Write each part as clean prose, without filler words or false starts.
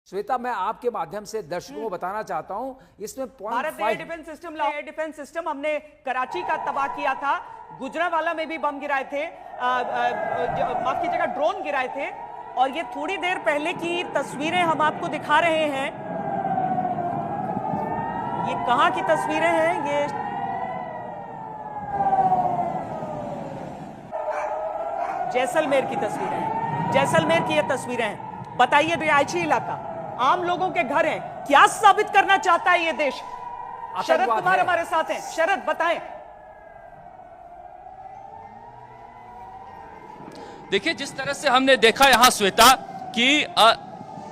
श्वेता, मैं आपके माध्यम से दर्शकों को बताना चाहता हूं, इसमें भारत एयर डिफेंस सिस्टम हमने कराची का तबाह किया था, गुजरांवाला में भी बम गिराए थे, माफ कीजिएगा ड्रोन गिराए थे। और ये थोड़ी देर पहले की तस्वीरें हम आपको दिखा रहे हैं। ये कहां की तस्वीरें हैं? ये जैसलमेर की तस्वीरें हैं। जैसलमेर की ये तस्वीरें हैं। बताइए, रिहायशी इलाका, आम लोगों के घर हैं। क्या साबित करना चाहता है ये देश? शरद कुमार हमारे साथ हैं। शरद, बताएं। देखिए, जिस तरह से हमने देखा यहां श्वेता कि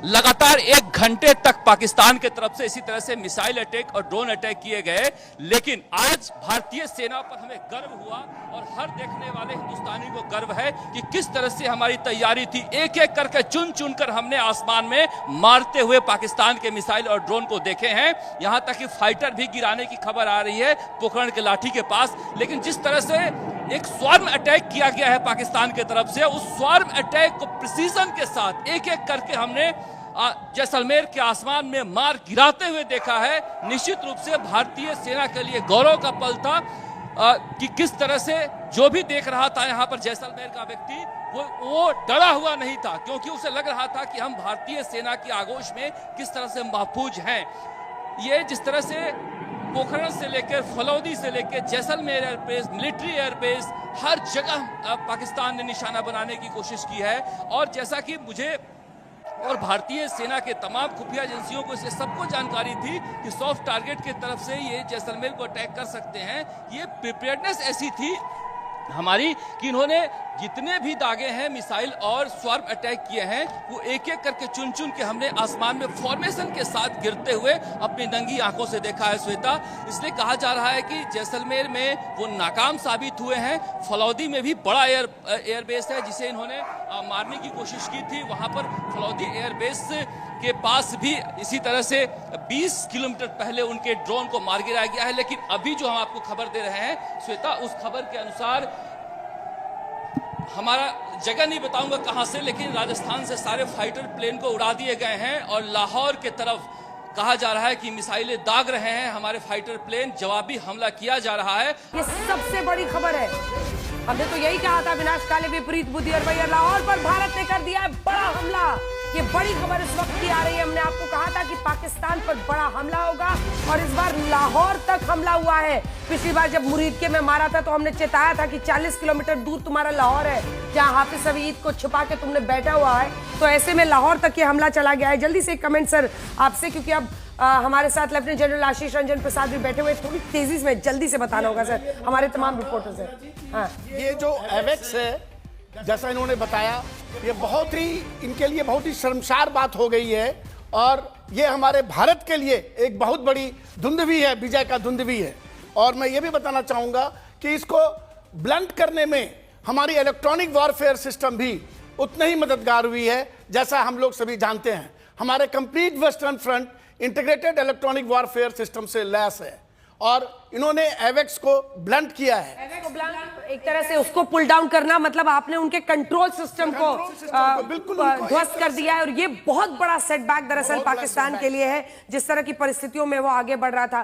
लगातार 1 घंटे तक पाकिस्तान के तरफ से इसी तरह से मिसाइल अटैक और ड्रोन अटैक किए गए, लेकिन आज भारतीय सेना पर हमें गर्व हुआ और हर देखने वाले हिंदुस्तानी को गर्व है कि किस तरह से हमारी तैयारी थी। एक एक करके चुन चुनकर हमने आसमान में मारते हुए पाकिस्तान के मिसाइल और ड्रोन को देखे हैं। यहां तक कि फाइटर भी गिराने की खबर आ रही है पोखरण के लाठी के पास। लेकिन जिस तरह से एक स्वार्म अटैक किया गया है पाकिस्तान की तरफ से, उस स्वार्म अटैक को प्रिसीजन के साथ एक एक करके हमने जैसलमेर के आसमान में मार गिराते हुए देखा है। निश्चित रूप से भारतीय सेना के लिए गौरव का पल था कि किस तरह से जो भी देख रहा था यहाँ पर जैसलमेर का व्यक्ति वो डरा हुआ नहीं था, क्योंकि उसे लग रहा था कि हम भारतीय सेना की आगोश में किस तरह से महफूज हैं। ये जिस तरह से पोखरण से लेकर फलौदी से लेकर जैसलमेर एयरबेस, मिलिट्री एयरबेस, हर जगह पाकिस्तान ने निशाना बनाने की कोशिश की है। और जैसा कि मुझे और भारतीय सेना के तमाम खुफिया एजेंसियों को इसे सबको जानकारी थी कि सॉफ्ट टारगेट की तरफ से ये जैसलमेर को अटैक कर सकते हैं। ये प्रिपेयर्डनेस ऐसी थी हमारी कि इन्होंने जितने भी दागे हैं मिसाइल और स्वार्म अटैक किए हैं, वो एक एक करके चुन चुन के हमने आसमान में फॉर्मेशन के साथ गिरते हुए अपनी नंगी आंखों से देखा है श्वेता। इसलिए कहा जा रहा है कि जैसलमेर में वो नाकाम साबित हुए हैं। फलौदी में भी बड़ा एयरबेस है जिसे इन्होंने मारने की कोशिश की थी। वहां पर फलौदी एयरबेस के पास भी इसी तरह से 20 किलोमीटर पहले उनके ड्रोन को मार गिराया गया है। लेकिन अभी जो हम आपको खबर दे रहे हैं श्वेता, उस खबर के अनुसार, हमारा जगह नहीं बताऊंगा कहां से, लेकिन राजस्थान से सारे फाइटर प्लेन को उड़ा दिए गए हैं और लाहौर के तरफ कहा जा रहा है कि मिसाइलें दाग रहे हैं हमारे फाइटर प्लेन। जवाबी हमला किया जा रहा है। ये सबसे बड़ी खबर है। हमने तो यही कहा था, विनाशकाले विपरीत बुद्धि और भैया लाहौर पर भारत ने कर दिया है बड़ा हमला। ये बड़ी खबर इस वक्त की आ रही है। हमने आपको कहा था कि पाकिस्तान पर बड़ा हमला होगा और इस बार लाहौर तक हमला हुआ है। पिछली बार जब मुरीदके में मारा था तो हमने चेताया था कि 40 किलोमीटर दूर तुम्हारा लाहौर है, जहां हाफिज सईद को छुपा के तुमने बैठा हुआ है। तो ऐसे में लाहौर तक ये हमला चला गया है। जल्दी से एक कमेंट सर आपसे, क्योंकि अब हमारे साथ लेफ्टिनेंट जनरल आशीष रंजन प्रसाद भी बैठे हुए, थोड़ी तेजी में जल्दी से बताना होगा सर, हमारे तमाम रिपोर्टर्स हैं। हाँ, ये जो एवेक्स है, जैसा इन्होंने बताया, ये बहुत ही इनके लिए बहुत ही शर्मसार बात हो गई है। और ये हमारे भारत के लिए एक बहुत बड़ी धुंध भी है, विजय का धुंध भी है। और मैं ये भी बताना चाहूंगा कि इसको ब्लंट करने में हमारी इलेक्ट्रॉनिक वॉरफेयर सिस्टम भी उतनी ही मददगार हुई है, जैसा हम लोग सभी जानते हैं। हमारे complete western front integrated electronic warfare system से लैस है और इन्होंने एवेक्स को ब्लंट किया है। एक तरह से उसको पुल डाउन करना, मतलब आपने उनके कंट्रोल सिस्टम को बिल्कुल ध्वस्त कर दिया है। और ये बहुत बड़ा सेटबैक दरअसल पाकिस्तान के लिए है, जिस तरह की परिस्थितियों में वो आगे बढ़ रहा था।